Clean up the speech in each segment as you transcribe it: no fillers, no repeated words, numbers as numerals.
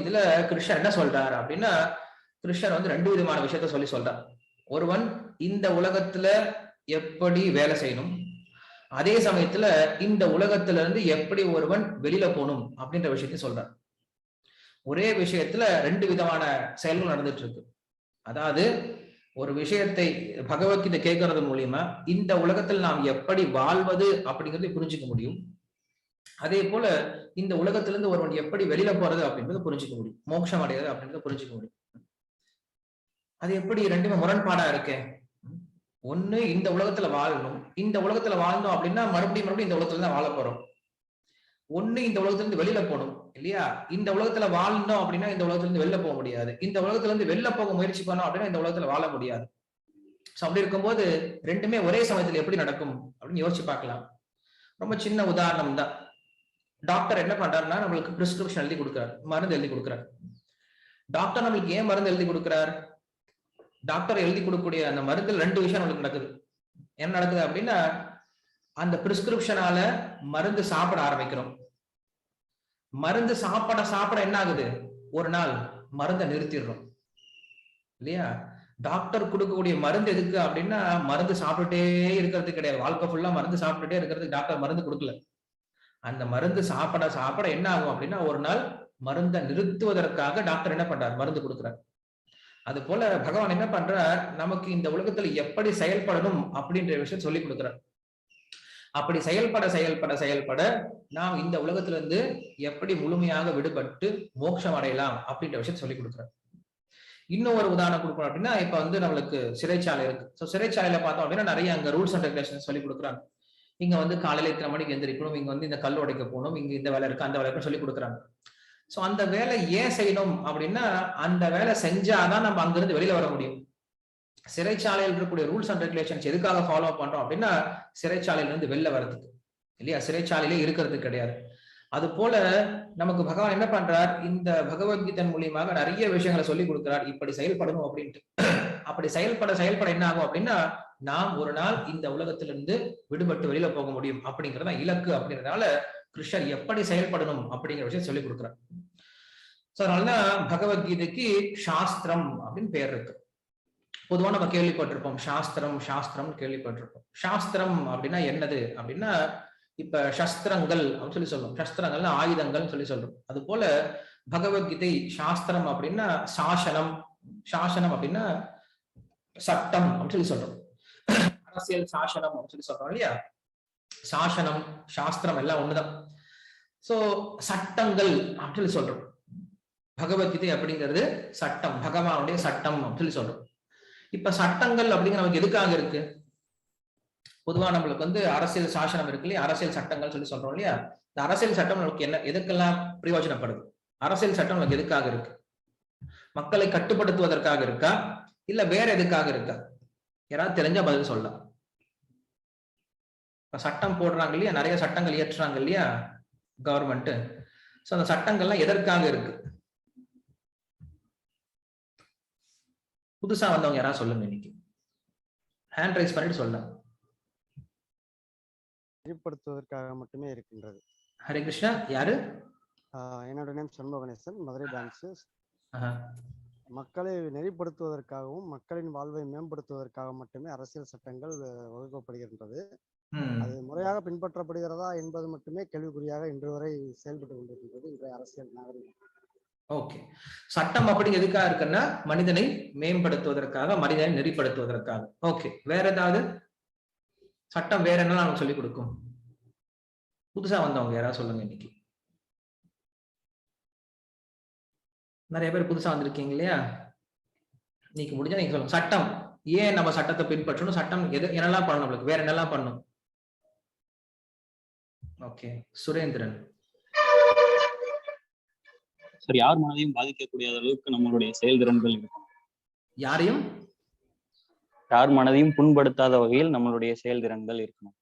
இதுல கிருஷ்ணர் என்ன சொல்றாரு அப்படின்னா, கிருஷ்ணர் வந்து 2 விதமான விஷயத்த சொல்றார். ஒருவன் இந்த உலகத்துல எப்படி வேலை செய்யணும், அதே சமயத்துல இந்த உலகத்துல இருந்து எப்படி ஒருவன் வெளியில போகணும் அப்படின்ற விஷயத்தையும் சொல்றார். ஒரே விஷயத்துல 2 விதமான செயல்கள் நடந்துட்டு இருக்கு. அதாவது ஒரு விஷயத்தை பகவத்கீதை கேட்கறது மூலியமா இந்த உலகத்தில் நாம் எப்படி வாழ்வது அப்படிங்கறதை புரிஞ்சுக்க முடியும். அதே போல இந்த உலகத்திலிருந்து ஒருவன் எப்படி வெளியில போறது அப்படின்றத புரிஞ்சுக்க முடியும். மோட்சம் அடைகிறது அப்படின்றத புரிஞ்சுக்க முடியும். அது எப்படி ரெண்டுமே முரண்பாடா இருக்கு? ஒண்ணு இந்த உலகத்துல வாழணும். இந்த உலகத்துல வாழ்ந்தோம் அப்படின்னா மறுபடியும் இந்த உலகத்துல தான் வாழ போறோம். ஒண்ணு இந்த உலகத்துல இருந்து வெளியில போகணும் இல்லையா? இந்த உலகத்துல வாழ்ந்தோம் அப்படின்னா இந்த உலகத்துல இருந்து வெளில போக முடியாது. இந்த உலகத்துல இருந்து வெளில போக முயற்சி பண்ணோம் அப்படின்னா இந்த உலகத்துல வாழ முடியாது. அப்படி இருக்கும்போது ரெண்டுமே ஒரே சமயத்துல எப்படி நடக்கும் அப்படின்னு யோசிச்சு பார்க்கலாம். ரொம்ப சின்ன உதாரணம் தான். டாக்டர் என்ன பண்றாருன்னா நம்மளுக்கு பிரிஸ்கிரிப்ஷன் எழுதி கொடுக்குறாரு, மருந்து எழுதி கொடுக்குறாரு. டாக்டர் நம்மளுக்கு ஏன் மருந்து எழுதி கொடுக்குறாரு? டாக்டர் எழுதி கொடுக்கக்கூடிய அந்த மருந்தில் 2 விஷயம் நம்மளுக்கு நடக்குது. என்ன நடக்குது அப்படின்னா, அந்த பிரிஸ்கிரிப்ஷனால மருந்து சாப்பிட ஆரம்பிக்கிறோம். மருந்து சாப்பிட என்ன ஆகுது? ஒரு நாள் மருந்தை நிறுத்திடுறோம் இல்லையா? டாக்டர் கொடுக்கக்கூடிய மருந்து எதுக்கு அப்படின்னா மருந்து சாப்பிட்டுட்டே இருக்கிறது கிடையாது. வாழ்க்கை ஃபுல்லா மருந்து சாப்பிட்டுட்டே இருக்கிறதுக்கு டாக்டர் மருந்து கொடுக்கல. அந்த மருந்து சாப்பிட என்ன ஆகும் அப்படின்னா ஒரு நாள் மருந்தை நிறுத்துவதற்காக டாக்டர் என்ன பண்றார்? மருந்து கொடுக்கிறார். அது போல பகவான் என்ன பண்றார்? நமக்கு இந்த உலகத்துல எப்படி செயல்படணும் அப்படின்ற விஷயம் சொல்லி கொடுக்கிறார். அப்படி செயல்பட நாம் இந்த உலகத்துல இருந்து எப்படி முழுமையாக விடுபட்டு மோட்சம் அடையலாம் அப்படின்ற விஷயம் சொல்லி கொடுக்கிறார். இன்னும் ஒரு உதாரணம் கொடுக்கணும் அப்படின்னா இப்ப வந்து நம்மளுக்கு சிறைச்சாலை இருக்கு. சிறைச்சாலையில பார்த்தோம் அப்படின்னா நிறைய அங்க ரூல்ஸ் அண்ட் ரெகுலேஷன் சொல்லி கொடுக்குறாங்க. இங்க வந்து காலையில இத்தனை மணிக்கு எந்திரிக்கணும், இங்க வந்து இந்த கல் உடைக்க போகணும், இங்க இந்த வேலை இருக்கு அந்த வேலை இருக்கு சொல்லி கொடுக்குறாங்க. சோ அந்த வேலை ஏன் செய்யணும் அப்படின்னா அந்த வேலை செஞ்சாதான் நம்ம அங்கிருந்து வெளியில வர முடியும். சிறைச்சாலையில் இருக்கக்கூடிய ரூல்ஸ் அண்ட் ரெகுலேஷன்ஸ் எதுக்காக ஃபாலோ பண்றோம் அப்படின்னா சிறைச்சாலையில இருந்து வெளில வர்றதுக்கு இல்லையா? சிறைச்சாலையிலே இருக்கிறது கிடையாது. அது போல நமக்கு பகவான் என்ன பண்றார்? இந்த பகவத்கீதை மூலியமாக நிறைய விஷயங்களை சொல்லி கொடுக்கிறார். இப்படி செயல்படணும் அப்படின்ட்டு. அப்படி செயல்பட என்ன ஆகும் அப்படின்னா நாம் ஒரு நாள் இந்த உலகத்திலிருந்து விடுபட்டு வெளியில போக முடியும் அப்படிங்கறத இலக்கு. அப்படின்றதுனால கிருஷ்ணர் எப்படி செயல்படணும் அப்படிங்கிற விஷயம் சொல்லி கொடுக்கிறார். அதனாலதான் பகவத்கீதைக்கு சாஸ்திரம் அப்படின்னு பேர் இருக்கு. பொதுவா நம்ம கேள்விப்பட்டிருப்போம் சாஸ்திரம் கேள்விப்பட்டிருப்போம். சாஸ்திரம் அப்படின்னா என்னது அப்படின்னா இப்ப சஸ்திரங்கள் அப்படின்னு சொல்லி சொல்றோம். சஸ்திரங்கள்னா ஆயுதங்கள் சொல்லி சொல்றோம். அது போல பகவத்கீதை சாஸ்திரம் அப்படின்னா சாசனம் அப்படின்னா சட்டம் அப்படின்னு சொல்லி சொல்றோம். அரசியல் சாசனம் அப்படின்னு சொல்லி சொல்றோம் இல்லையா? சாசனம் சாஸ்திரம் எல்லாம் ஒண்ணுதான். சோ சட்டங்கள் அப்படின்னு சொல்லி சொல்றோம். பகவத்கீதை அப்படிங்கிறது சட்டம், பகவானுடைய சட்டம் அப்படின்னு சொல்லி சொல்றோம். இப்ப சட்டங்கள் அப்படிங்கிற நமக்கு எதுக்காக இருக்கு? பொதுவா நம்மளுக்கு வந்து அரசியல் சாசனம் இருக்கு இல்லையா? அரசியல் சட்டங்கள் சொல்லி சொல்றோம் இல்லையா? இந்த அரசியல் சட்டம் நமக்கு என்ன எதுக்கெல்லாம் பிரயோஜனப்படுது? அரசியல் சட்டம் நமக்கு எதுக்காக இருக்கு? மக்களை கட்டுப்படுத்துவதற்காக இருக்கா இல்ல வேற எதுக்காக இருக்கா? யாராவது தெரிஞ்சா பதில் சொல்லலாம். சட்டம் போடுறாங்க இல்லையா? நிறைய சட்டங்கள் இயற்றுறாங்க இல்லையா கவர்மெண்ட். சோ அந்த சட்டங்கள்லாம் எதற்காக இருக்கு? புதுசா வந்தவங்க யாராவது சொல்லுங்க. இன்னைக்கு ஹேண்ட் ரைஸ் பண்ணிட்டு சொல்லலாம். நெறிப்படுத்துவதற்காக மட்டுமே இருக்கின்றது. ஹரே கிருஷ்ணா. யாரு? என்னோட நேம் சண்முகநேசன், மதுரை பிரான்ச். மக்களை நெறிப்படுத்துவதற்காகவும் மக்களின் வாழ்வை மேம்படுத்துவதற்காக மட்டுமே அரசியல் சட்டங்கள் வகுக்கப்படுகின்றது. அது முறையாக பின்பற்றப்படுகிறதா என்பது மட்டுமே கேள்விக்குறியாக இன்று வரை செயல்பட்டு கொண்டிருக்கின்றது இன்றைய அரசியல் நாகரிகம். ஓகே. சட்டம் அப்படி எதுக்காக இருக்குன்னா மனிதனை மேம்படுத்துவதற்காக, மனிதனை நெறிப்படுத்துவதற்காக. ஓகே. வேற ஏதாவது சட்டம் வேற என்ன நமக்கு சொல்லிக் கொடுக்கும்? புதுசா வந்தவங்க யாராவது சொல்லுங்க. இன்னைக்கு நிறைய பேர் புதுசா வந்திருக்கீங்க இல்லையா? இன்னைக்கு முடிஞ்சா நீங்க சொல்லுங்க. சட்டம் ஏன் நம்ம சட்டத்தை பின்பற்றணும்? சட்டம் எது என்னெல்லாம் பண்ணணும்? நம்மளுக்கு வேற என்னெல்லாம் பண்ணணும்? ஓகே. சுரேந்திரன். சரி, யார் மனதையும் பாதிக்கக்கூடிய அளவுக்கு நம்மளுடைய செயல்திறன்கள் இருக்கும். யார் மனதையும் புண்படுத்தாத வகையில் நம்மளுடைய செயல்திறன்கள் இருக்கணும்.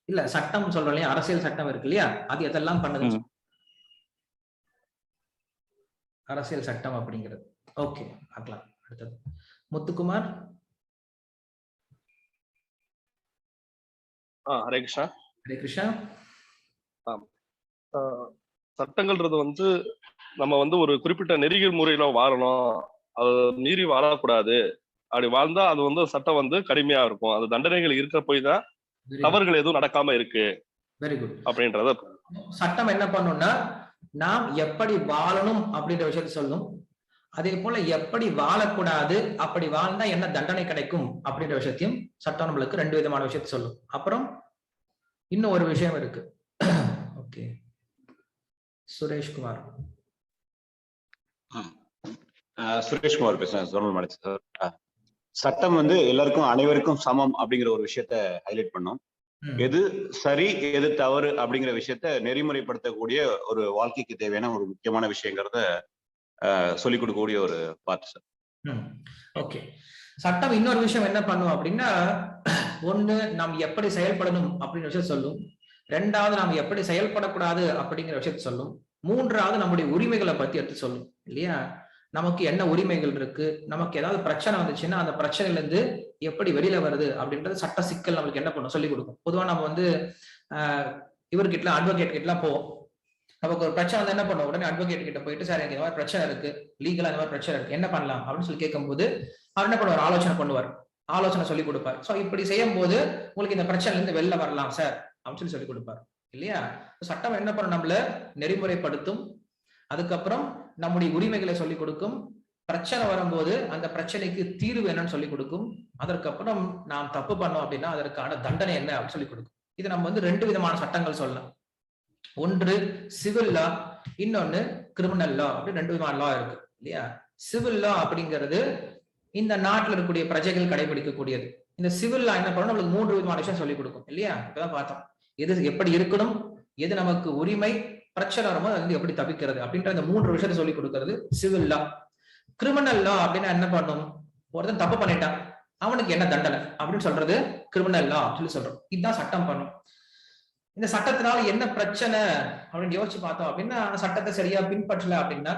இல்ல சட்டம் சொல்றோம் இல்லையா? அரசியல் சட்டம் இருக்கு இல்லையா? அது எதெல்லாம் பண்ணுது? அரசியல் சட்டம் அப்படிங்கிறது. ஓகே, பார்க்கலாம். அடுத்தது முத்துக்குமார். ஹரே கிருஷ்ணா. ஹரே கிருஷ்ணா. சட்டங்கள்ன்றது வந்து நம்ம வந்து ஒரு குறிப்பிட்ட நெறிமுறையில வாழணும், அது மீறி வாழக்கூடாது. அப்படி வாழ்ந்தா அது வந்து சட்டம் வந்து கடுமையா இருக்கும். அது தண்டனைகள் இருக்க போய் தான் தவறுகள் எதுவும் நடக்காம இருக்கு. Very good. அப்படின்றத சட்டம் என்ன பண்ணும்னா நாம் எப்படி வாழணும் அப்படின்ற விஷயத்தை சொல்லும். அதே போல எப்படி வாழக்கூடாது, அப்படி வாழ்ந்தா என்ன தண்டனை கிடைக்கும் அப்படின்ற விஷயத்தையும் சட்டம் நம்மளுக்கு 2 விதமான விஷயத்தை சொல்லும். அப்புறம் இன்னும் ஒரு விஷயம் இருக்கு. ஓகே, சுரேஷ்குமார். சுரேஷ்குமார் பேசுறேன், ஜோனல் மேனேஜர் சார். சட்டம் வந்து எல்லாருக்கும் அனைவருக்கும் சமம் அப்படிங்கிற ஒரு விஷயத்த ஹைலைட் பண்ணோம். எது சரி எது தவறு அப்படிங்கிற விஷயத்த நெறிமுறைப்படுத்தக்கூடிய ஒரு வாழ்க்கைக்கு தேவையான ஒரு முக்கியமான விஷயங்கிறத சொல்லிக் கொடுக்கக்கூடிய ஒரு பார்ட் சார். ஓகே, சட்டம் இன்னொரு விஷயம் என்ன பண்ணும் அப்படின்னா, ஒண்ணு நாம் எப்படி செயல்படணும் அப்படிங்கிற விஷயம் சொல்லும். 2வது நாம் எப்படி செயல்படக்கூடாது அப்படிங்கிற விஷயத்த சொல்லும். 3வது நம்முடைய உரிமைகளை பத்தி எடுத்து சொல்லும் இல்லையா. நமக்கு என்ன உரிமைகள் இருக்கு, நமக்கு ஏதாவது பிரச்சனை வந்துச்சுன்னா அந்த பிரச்சனையில இருந்து எப்படி வெளியில வருது அப்படின்றது சட்ட சிக்கல் நம்மளுக்கு என்ன பண்ணும் சொல்லி கொடுக்கும். பொதுவா நம்ம வந்து இவர்கிட்ட அட்வொகேட் கிட்ட எல்லாம் போவோம். நமக்கு ஒரு பிரச்சனை வந்து என்ன பண்ணுவோம், உடனே அட்வொகேட் கிட்ட போயிட்டு சார் எனக்கு இந்த மாதிரி பிரச்சனை இருக்கு, லீகலா இந்த மாதிரி பிரச்சனை இருக்கு, என்ன பண்ணலாம் அப்படின்னு சொல்லி கேட்கும்போது அவர் என்ன பண்ணுவார், ஆலோசனை சொல்லி கொடுப்பார். சோ இப்படி செய்யும் போது உங்களுக்கு இந்த பிரச்சனைல இருந்து வெளில வரலாம் சார் அப்படின்னு சொல்லி கொடுப்பாரு இல்லையா. சட்டம் என்ன பண்ணும், நம்மள நெறிமுறைப்படுத்தும். அதுக்கப்புறம் நம்முடைய உரிமைகளை சொல்லிக் கொடுக்கும். பிரச்சனை வரும்போது அந்த பிரச்சனைக்கு தீர்வு என்னன்னு சொல்லிக் கொடுக்கும். அதற்கப்புறம் நாம் தப்பு பண்ணோம் அப்படின்னா அதற்கான தண்டனை என்ன அப்படின்னு சொல்லிக் கொடுக்கும். இது நம்ம வந்து 2 விதமான சட்டங்கள் சொல்லலாம். ஒன்று சிவில் லா, இன்னொன்னு கிரிமினல் லா. அப்படி 2 விதமான லா இருக்கு இல்லையா. சிவில் லா அப்படிங்கிறது இந்த நாட்டில் இருக்கக்கூடிய பிரஜைகள் கடைபிடிக்கக்கூடியது. இந்த சிவில் லா என்ன பண்ணும், நம்மளுக்கு 3 விதமான விஷயம் சொல்லிக் கொடுக்கும் இல்லையா. இப்பதான் பார்த்தோம் எது எப்படி இருக்கணும், எது நமக்கு உரிமை, பிரச்சனை வரும்போது அது எப்படி தவிக்கிறது அப்படின்ற இந்த 3 விஷயத்தை சொல்லி கொடுக்கிறது சிவில் லா. கிரிமினல் லா அப்படின்னா என்ன பண்ணும், ஒருத்தன் தப்பு பண்ணிட்டான் அவனுக்கு என்ன தண்டனை அப்படின்னு சொல்றது கிரிமினல் லா சொல்லி சொல்றோம். இதுதான் சட்டம் பண்ணும். இந்த சட்டத்தினால என்ன பிரச்சனை அப்படின்னு யோசிச்சு பார்த்தோம் அப்படின்னா, சட்டத்தை சரியா பின்பற்றல அப்படின்னா,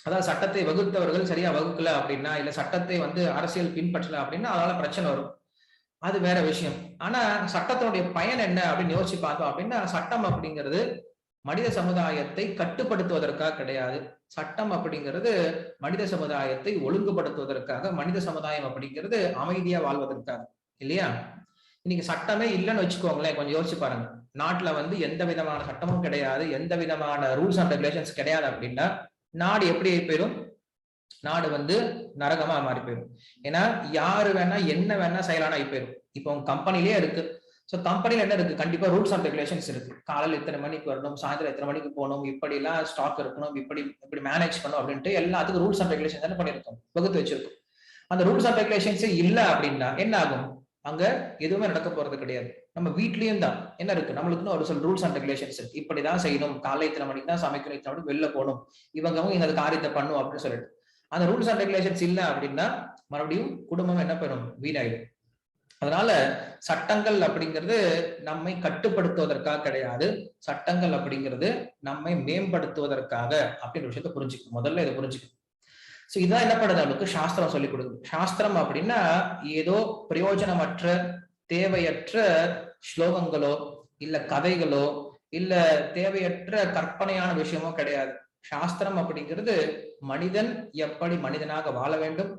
அதாவது சட்டத்தை வகுத்தவர்கள் சரியா வகுக்கல அப்படின்னா, இல்ல சட்டத்தை வந்து அரசியல் பின்பற்றல அப்படின்னா அதனால பிரச்சனை வரும், அது வேற விஷயம். ஆனா சட்டத்தினுடைய பயன் என்ன அப்படின்னு யோசிச்சு பார்த்தோம் அப்படின்னா, சட்டம் அப்படிங்கிறது மனித சமுதாயத்தை கட்டுப்படுத்துவதற்காக கிடையாது. சட்டம் அப்படிங்கிறது மனித சமுதாயத்தை ஒழுங்குபடுத்துவதற்காக, மனித சமுதாயம் அப்படிங்கிறது அமைதியா வாழ்வதற்காக இல்லையா. இன்னைக்கு சட்டமே இல்லைன்னு வச்சுக்கோங்களேன், கொஞ்சம் யோசிச்சு பாருங்க. நாட்டுல வந்து எந்த விதமான சட்டமும் கிடையாது, எந்த விதமான ரூல்ஸ் அண்ட் ரெகுலேஷன்ஸ் கிடையாது அப்படின்னா நாடு எப்படி போயிடும், நாடு வந்து நரகமா மாறி போயிடும். ஏன்னா யாரு வேணா என்ன வேணா செயலானா போயிடும். இப்போ உங்க கம்பெனிலேயே இருக்கு. ஸோ கம்பெனில என்ன இருக்கு, கண்டிப்பா ரூல்ஸ் அண்ட் ரெகுலேஷன்ஸ் இருக்கு. காலையில் இத்தனை மணிக்கு வரணும், சாயந்தரம் எத்தனை மணிக்கு போகணும், இப்படி எல்லாம் ஸ்டாக் இருக்கணும், இப்படி மேனேஜ் பண்ணணும் அப்படின்ட்டு எல்லாத்துக்கும் ரூல்ஸ் அண்ட் ரெகுலேஷன்ஸ் என்ன பண்ணிருக்கோம், வகுத்து வச்சிருக்கோம். அந்த ரூல்ஸ் அண்ட் ரெகுலேஷன்ஸே இல்லை அப்படின்னா என்ன ஆகும், அங்க எதுவுமே நடக்க போறது கிடையாது. நம்ம வீட்லயும் தான் என்ன இருக்கு, நம்மளுக்குன்னு ஒரு சில ரூல்ஸ் அண்ட் ரெகுலேஷன்ஸ் இருக்கு. இப்படிதான் செய்யணும், காலை இத்தனை மணிக்கு தான் சமைக்கணும், இத்தனை மணிக்கு வெளில போகணும், இவங்க இந்த காரியத்தை பண்ணும் அப்படின்னு சொல்லிட்டு. அந்த ரூல்ஸ் அண்ட் ரெகுலேஷன்ஸ் இல்லை அப்படின்னா மறுபடியும் குடும்பம் என்ன பண்ணும், வீணாயிடும். அதனால சட்டங்கள் அப்படிங்கிறது நம்மை கட்டுப்படுத்துவதற்காக கிடையாது, சட்டங்கள் அப்படிங்கிறது நம்மை மேம்படுத்துவதற்காக அப்படின்ற விஷயத்த புரிஞ்சுக்கணும். முதல்ல இதை புரிஞ்சுக்கணும். சோ இதான் என்ன பண்ணுது, அவளுக்கு சாஸ்திரம் சொல்லிக் கொடுக்குது. சாஸ்திரம் அப்படின்னா ஏதோ பிரயோஜனமற்ற தேவையற்ற ஸ்லோகங்களோ இல்ல கதைகளோ இல்ல தேவையற்ற கற்பனையான விஷயமோ கிடையாது. சாஸ்திரம் அப்படிங்கிறது மனிதன் எப்படி மனிதனாக வாழ வேண்டும்,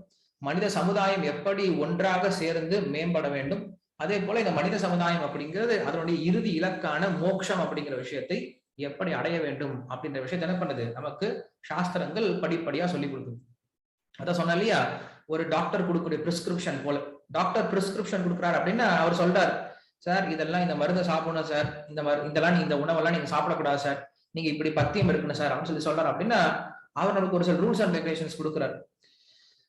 மனித சமுதாயம் எப்படி ஒன்றாக சேர்ந்து மேம்பட வேண்டும், அதே போல இந்த மனித சமுதாயம் அப்படிங்கிறது அதனுடைய இறுதி இலக்கான மோட்சம் அப்படிங்கிற விஷயத்தை எப்படி அடைய வேண்டும் அப்படின்ற விஷயத்தை என்ன பண்ணுது, நமக்கு சாஸ்திரங்கள் படிப்படியா சொல்லி கொடுக்குது. அதான் சொன்ன இல்லையா, ஒரு டாக்டர் கொடுக்கக்கூடிய பிரிஸ்கிரிப்ஷன் போல, டாக்டர் பிரிஸ்கிரிப்ஷன் கொடுக்குறாரு அப்படின்னா அவர் சொல்றாரு, சார் இதெல்லாம் இந்த மருந்தை சாப்பிடணும் சார், இதெல்லாம் இந்த உணவெல்லாம் நீங்க சாப்பிடக்கூடாது சார், நீங்க இப்படி பத்தியம் இருக்கணும் சார் அப்படின்னு சொல்றாரு. அப்படின்னா அவர் நமக்கு ஒரு சில ரூல்ஸ் அண்ட் ரெகுலேஷன்ஸ் கொடுக்குறாரு.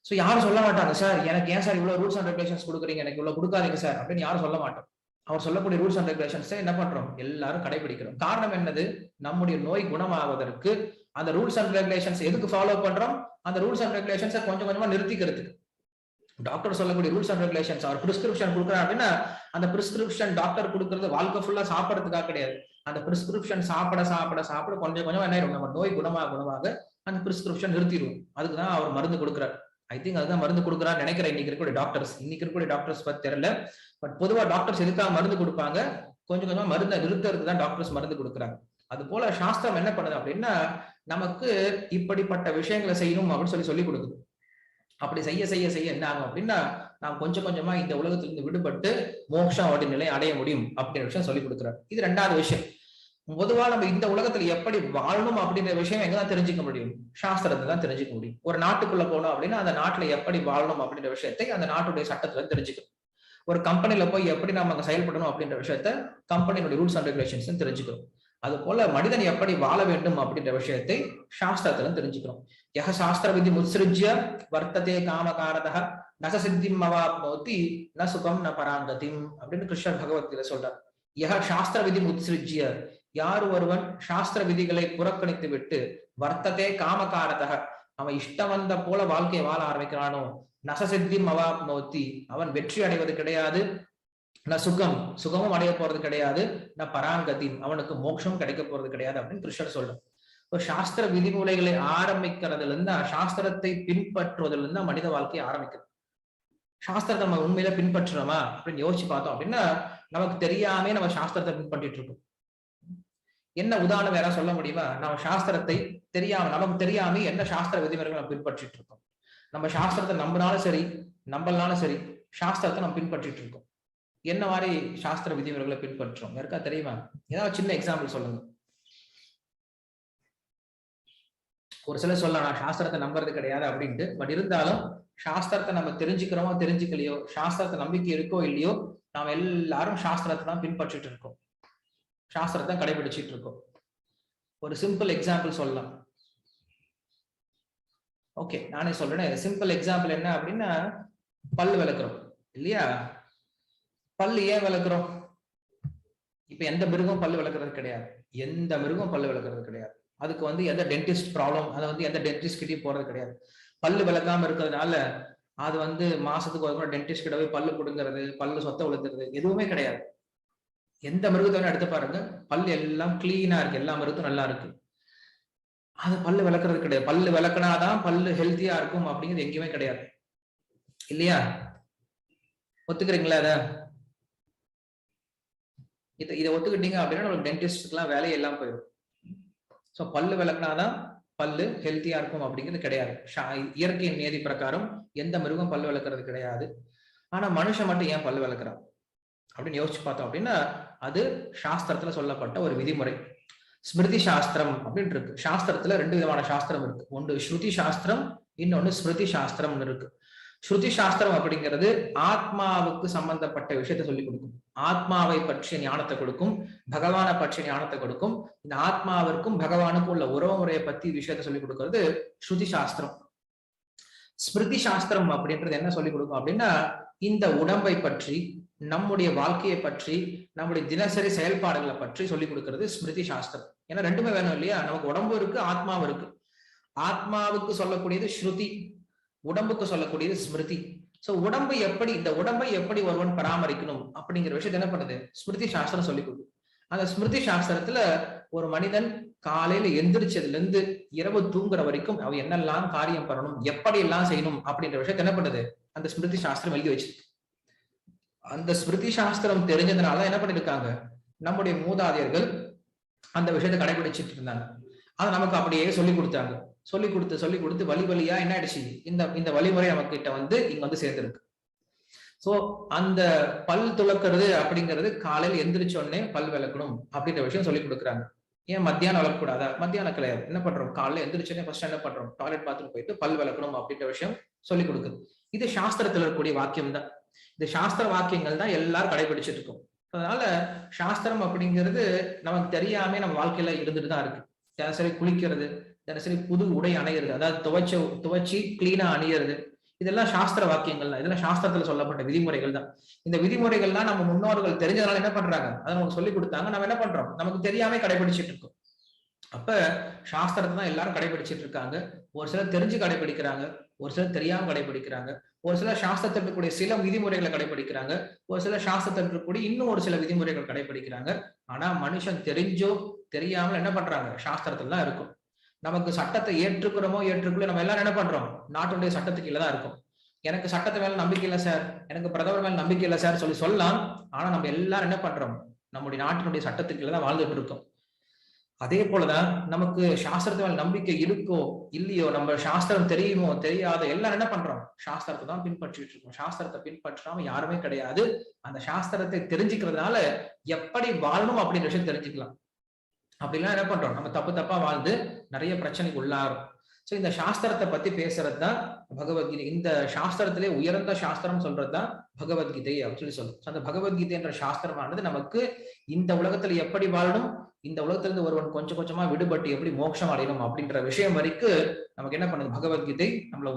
சோ யாரும் சொல்ல மாட்டாங்க, சார் எனக்கு ஏன் சார் இவ்வளவு ரூல்ஸ் அண்ட் ரெகுலேஷன்ஸ் கொடுக்குறீங்க, எனக்கு இவ்வளவு கொடுக்காதீங்க சார் அப்படின்னு யாரும் சொல்ல மாட்டோம். அவர் சொல்லக்கூடிய ரூல்ஸ் அண்ட் ரெகுலேஷன்ஸ் என்ன பண்றோம், எல்லாரும் கடைபிடிக்கிறோம். காரணம் என்னது, நம்முடைய நோய் குணமாவதற்கு அந்த ரூல்ஸ் அண்ட் ரெகுலேஷன்ஸ் எதுக்கு ஃபாலோ பண்றோம், அந்த ரூல்ஸ் அண்ட் ரெகுலேஷன்ஸை கொஞ்சம் கொஞ்சமா நிறுத்திக்கிறதுக்கு. டாக்டர் சொல்லக்கூடிய ரூல்ஸ் அண்ட் ரெகுலேஷன்ஸ் அவர் பிரிஸ்கிரிப்ஷன் கொடுக்குறாரு அப்படின்னா அந்த பிரிஸ்கிரிப்ஷன் டாக்டர் கொடுக்கறது வாழ்க்கை ஃபுல்லா சாப்பிடறதுக்காக கிடையாது. அந்த பிரிஸ்கிரிப்ஷன் சாப்பிட சாப்பிட சாப்பிட கொஞ்சம் கொஞ்சம் என்ன ஆயிரும், நம்ம நோய் குணமாக அந்த பிரிஸ்கிரிப்ஷன் நிறுத்திடுவோம். அதுக்குதான் அவர் மருந்து கொடுக்குறாரு. ஐ திங்க் அதுதான் மருந்து கொடுக்குறான்னு நினைக்கிறேன். இன்னைக்கு இருக்கக்கூடிய டாக்டர்ஸ் பத்தி தெரியல, பட் பொதுவா டாக்டர்ஸ் எதுக்காக மருந்து கொடுப்பாங்க, கொஞ்சம் கொஞ்சமா மருந்தை நிறுத்துறதுக்கு தான் டாக்டர்ஸ் மருந்து கொடுக்குறாங்க. அது போல சாஸ்திரம் என்ன பண்ணுது அப்படின்னா நமக்கு இப்படிப்பட்ட விஷயங்களை செய்யணும் அப்படின்னு சொல்லி கொடுக்குது. அப்படி செய்ய செய்ய செய்ய என்ன ஆகும் அப்படின்னா நாம் கொஞ்சம் கொஞ்சமா இந்த உலகத்திலிருந்து விடுபட்டு மோட்சம் அப்படி நிலை அடைய முடியும் அப்படிங்கிற விஷயம் சொல்லி கொடுக்குறாரு. இது ரெண்டாவது விஷயம். பொதுவா நம்ம இந்த உலகத்துல எப்படி வாழணும் அப்படிங்கிற விஷயம் எங்கதான் தெரிஞ்சுக்க முடியும்? சாஸ்திரத்தை தான் தெரிஞ்சுக்க முடியும். ஒரு நாட்டுக்குள்ள போனோம் அப்படின்னா அந்த நாட்டுல எப்படி வாழணும் அப்படின்ற விஷயத்தை அந்த நாட்டுடைய சட்டத்துல தெரிஞ்சுக்கணும். ஒரு கம்பெனில போய் எப்படி நம்ம அங்க செயல்படணும் அப்படின்ற விஷயத்த கம்பெனியோட ரூல்ஸ் அண்ட் ரெகுலேஷன்ஸ் தெரிஞ்சுக்கணும். அது போல மனிதன் எப்படி வாழ வேண்டும் அப்படின்ற விஷயத்தை சாஸ்திரத்துல தெரிஞ்சுக்கிறோம். யஹ சாஸ்திர விதி முத்ஸ்ருஜ்ய வர்த்ததே காமகாரதः நச சித்திம் அவாப்னோதி ந சுகம் ந பராங்கதிம் அப்படின்னு கிருஷ்ணர் பகவத்கீதை சொல்றார். யஹ சாஸ்திர விதி முத்ஸ்ருஜ்ய, யார் ஒருவன் சாஸ்திர விதிகளை புறக்கணித்து விட்டு வர்த்ததே காமகாரதः, அவன் இஷ்டம் வந்த போல வாழ்க்கையை வாழ ஆரம்பிக்கிறானோ, நச சித்திம் அவாப்னோதி, அவன் வெற்றி அடைவது கிடையாது, ந சுகமும் அடைய போறது கிடையாது, ந பராங்கதி, அவனுக்கு மோட்சம் கிடைக்க போறது கிடையாது அப்படின்னு கிருஷ்ணர் சொல்றார். இப்போ சாஸ்திர விதிமுறைகளை ஆரம்பிக்கிறதுல இருந்து சாஸ்திரத்தை பின்பற்றுவதில் இருந்து மனித வாழ்க்கையை ஆரம்பிக்கிறது. சாஸ்திரத்தை நம்ம உண்மையில பின்பற்றுறோமா அப்படின்னு யோசிச்சு பார்த்தோம் அப்படின்னா நமக்கு தெரியாமே நம்ம சாஸ்திரத்தை பின்பற்றிட்டு இருக்கோம். என்ன உதாரணம் வேற சொல்ல முடியுமா? நம்ம சாஸ்திரத்தை நமக்கு தெரியாம என்ன சாஸ்திர விதிமுறைகளை நம்ம பின்பற்றிட்டு இருக்கோம். நம்ம சாஸ்திரத்தை நம்பினாலும் சரி நம்பலனாலும் சரி சாஸ்திரத்தை நம்ம பின்பற்றிட்டு இருக்கோம். என்ன மாதிரி சாஸ்திர விதிமுறைகளை பின்பற்றோம் யாருக்கா தெரியுமா? ஏதாவது சின்ன எக்ஸாம்பிள் சொல்லுங்க. ஒரு சிலர் சொல்லலாம் நான் சாஸ்திரத்தை நம்புறது கிடையாது அப்படின்ட்டு. பட் இருந்தாலும் சாஸ்திரத்தை நம்ம தெரிஞ்சுக்கிறோமோ தெரிஞ்சுக்கலையோ, சாஸ்திரத்தை நம்பிக்கை இருக்கோ இல்லையோ, நாம் எல்லாரும் சாஸ்திரத்தை தான் பின்பற்றிட்டு இருக்கோம், சாஸ்திரத்தை கடைபிடிச்சிட்டு இருக்கோம். ஒரு சிம்பிள் எக்ஸாம்பிள் சொல்லலாம். ஓகே, நானே சொல்றேன். சிம்பிள் எக்ஸாம்பிள் என்ன அப்படின்னா, பல்லு விளக்குறோம் இல்லையா? பல்லு ஏன் விளக்குறோம்? இப்ப எந்த மிருகம் பல்லு விளக்குறது கிடையாது, எந்த மிருகம் பல்லு விளக்குறது கிடையாது. அதுக்கு எந்த டென்டிஸ்ட் ப்ராப்ளம், அதை எந்த டென்டிஸ்ட் கிட்டயும் போறது கிடையாது. பல்லு விளக்காம இருக்கிறதுனால அது மாசத்துக்கு ஒரு முறை டென்டிஸ்ட் கிட்ட போய் பல்லு கொடுங்கிறது, பல்லு சொத்தை விழுந்துறது எதுவுமே கிடையாது. எந்த மிருகத்தை எடுத்து பாருங்க, பல்லு எல்லாம் கிளீனா இருக்கு, எல்லா மிருகத்தும் நல்லா இருக்கு. அது பல்லு விளக்குறது கிடையாது. பல்லு விளக்குனாதான் பல்லு ஹெல்த்தியா இருக்கும் அப்படிங்கிறது எங்கேயுமே கிடையாது இல்லையா? ஒத்துக்கிறீங்களா? இதை ஒத்துக்கிட்டீங்க அப்படின்னா உங்களுக்கு டென்டிஸ்டுக்கு எல்லாம் வேலையை எல்லாம் போயிடும். ஸோ பல்லு விளக்குனாதான் பல்லு ஹெல்த்தியா இருக்கும் அப்படிங்கிறது கிடையாது. இயற்கையின் நியதி பிரகாரம் எந்த மிருகம் பல்லு விளக்குறது கிடையாது. ஆனா மனுஷன் மட்டும் ஏன் பல்லு விளக்குறான் அப்படின்னு யோசிச்சு பார்த்தோம் அப்படின்னா அது சாஸ்திரத்துல சொல்லப்பட்ட ஒரு விதிமுறை. ஸ்மிருதி சாஸ்திரம் அப்படின்னு இருக்கு. சாஸ்திரத்துல ரெண்டு விதமான சாஸ்திரம் இருக்கு. ஒன்று ஸ்ருதி சாஸ்திரம், இன்னொன்னு ஸ்மிருதி சாஸ்திரம்னு இருக்கு. ஸ்ருதி சாஸ்திரம் அப்படிங்கிறது ஆத்மாவுக்கு சம்பந்தப்பட்ட விஷயத்த சொல்லி கொடுக்கும், ஆத்மாவை பற்றிய ஞானத்தை கொடுக்கும், பகவானை பற்றிய ஞானத்தை கொடுக்கும். இந்த ஆத்மாவிற்கும் பகவானுக்கும் உள்ள உறவு முறையை பத்தி விஷயத்த சொல்லி கொடுக்கிறது ஸ்ருதி சாஸ்திரம். ஸ்மிருதி சாஸ்திரம் அப்படின்றது என்ன சொல்லி கொடுக்கும் அப்படின்னா இந்த உடம்பை பற்றி, நம்முடைய வாழ்க்கையை பற்றி, நம்முடைய தினசரி செயல்பாடுகளை பற்றி சொல்லி கொடுக்கிறது ஸ்மிருதி சாஸ்திரம். ஏன்னா ரெண்டுமே வேணும் இல்லையா? நமக்கு உடம்பு இருக்கு, ஆத்மாவும் இருக்கு. ஆத்மாவுக்கு சொல்லக்கூடியது ஸ்ருதி, உடம்புக்கு சொல்லக்கூடியது ஸ்மிருதி. சோ இந்த உடம்பை எப்படி ஒருவன் பராமரிக்கணும் அப்படிங்கிற விஷயத்த என்ன பண்ணுது ஸ்மிருதி சாஸ்திரம் சொல்லி கொடுக்கும். அந்த ஸ்மிருதி சாஸ்திரத்துல ஒரு மனிதன் காலையில எந்திரிச்சதுல இருந்து இரவு தூங்குற வரைக்கும் அவன் என்னெல்லாம் காரியம் பண்ணணும், எப்படி எல்லாம் செய்யணும் அப்படின்ற விஷயத்த என்ன பண்ணுது அந்த ஸ்மிருதி சாஸ்திரம் எழுதி வச்சிருக்கு. அந்த ஸ்மிருதி சாஸ்திரம் தெரிஞ்சதுனால என்ன பண்ணிருக்காங்க நம்முடைய மூதாதையர்கள் அந்த விஷயத்தை கடைபிடிச்சிட்டு இருந்தாங்க. அதை நமக்கு அப்படியே சொல்லி கொடுத்தாங்க. சொல்லி கொடுத்து வழியா என்ன ஆயிடுச்சு, இந்த வழிமுறை நமக்கு கிட்ட இங்க சேர்ந்துருக்கு. சோ அந்த பல் துளக்குறது அப்படிங்கிறது காலையில எந்திரிச்ச உடனே பல் விளக்கணும் அப்படின்ற விஷயம் சொல்லி கொடுக்குறாங்க. ஏன் மத்தியானம் விளக்கக்கூடாதா? மத்தியானம் கிடையாது. என்ன பண்றோம், காலையில எந்திரிச்சோடனே ஃபர்ஸ்ட் என்ன பண்றோம், டாய்லெட் பாத்ரூம் போயிட்டு பல் விளக்கணும் அப்படின்ற விஷயம் சொல்லி கொடுக்குது. இது சாஸ்திரத்துல இருக்கக்கூடிய வாக்கியம் தான். இந்த சாஸ்திர வாக்கியங்கள் தான் எல்லாரும் கடைபிடிச்சிட்டு இருக்கோம். அதனால சாஸ்திரம் அப்படிங்கிறது நமக்கு தெரியாம நம்ம வாழ்க்கையில இருந்துட்டு தான் இருக்கு. தினசரி குளிக்கிறது, தினசரி புது உடை அணையிறது, அதாவது துவைச்சி கிளீனா அணியிறது, இதெல்லாம் சாஸ்திர வாக்கியங்கள் தான். இதெல்லாம் சாஸ்திரத்துல சொல்லப்பட்ட விதிமுறைகள் தான். இந்த விதிமுறைகள்லாம் நம்ம முன்னோர்கள் தெரிஞ்சதுனால என்ன பண்றாங்க, அதை நமக்கு சொல்லி கொடுத்தாங்க. நம்ம என்ன பண்றோம், நமக்கு தெரியாம கடைபிடிச்சிட்டு இருக்கோம். அப்ப சாஸ்திரத்தை தான் எல்லாரும் கடைபிடிச்சிட்டு இருக்காங்க. ஒரு சிலர் தெரிஞ்சு கடைபிடிக்கிறாங்க, ஒரு சிலர் தெரியாம கடைபிடிக்கிறாங்க. ஒரு சிலர் சாஸ்திரத்தில் இருக்கக்கூடிய சில விதிமுறைகளை கடைபிடிக்கிறாங்க, ஒரு சிலர் சாஸ்திரத்தில் இருக்கக்கூடிய இன்னும் ஒரு சில விதிமுறைகள் கடைபிடிக்கிறாங்க. ஆனா மனுஷன் தெரிஞ்சோ தெரியாமல் என்ன பண்றாங்க, சாஸ்திரத்துல தான் இருக்கும். நமக்கு சட்டத்தை ஏற்றுக்கிறோமோ ஏற்றுக்குள்ள நம்ம எல்லாரும் என்ன பண்றோம், நாட்டுடைய சட்டத்துக்கு கீழே தான் இருக்கும். எனக்கு சட்டத்து மேல நம்பிக்கை இல்லை சார், எனக்கு பிரதமர் மேல நம்பிக்கை இல்லை சார் சொல்லலாம். ஆனா நம்ம எல்லாரும் என்ன பண்றோம், நம்முடைய நாட்டினுடைய சட்டத்துக்கு கீழே தான் வாழ்ந்துட்டு இருக்கோம். அதே போலதான் நமக்கு சாஸ்திரத்து மேல நம்பிக்கை இருக்கோ இல்லையோ, நம்ம சாஸ்திரம் தெரியுமோ தெரியாத எல்லாரும் என்ன பண்றோம், சாஸ்திரத்தை தான் பின்பற்றிட்டு இருக்கோம். சாஸ்திரத்தை பின்பற்றாம யாருமே கிடையாது. அந்த சாஸ்திரத்தை தெரிஞ்சுக்கிறதுனால எப்படி வாழணும் அப்படின்ற விஷயம் தெரிஞ்சுக்கலாம். அப்படிலாம் என்ன பண்றோம், நம்ம தப்பு தப்பா வாழ்ந்து நிறைய பிரச்சனைக்கு உள்ளாரும். சோ இந்த சாஸ்திரத்தை பத்தி பேசுறதுதான் பகவத்கீதை. இந்த சாஸ்திரத்திலே உயர்ந்த சாஸ்திரம் சொல்றதுதான் பகவத்கீதை அப்படின்னு சொல்லுவோம். அந்த பகவத்கீதை என்ற சாஸ்திரமானது நமக்கு இந்த உலகத்துல எப்படி வாழணும், இந்த உலகத்துல இருந்து ஒருவன் கொஞ்சம் கொஞ்சமா விடுபட்டு எப்படி மோட்சம் அடையணும் அப்படின்ற விஷயம் வரைக்கும் நமக்கு என்ன பண்ணுது பகவத்கீதை நம்மள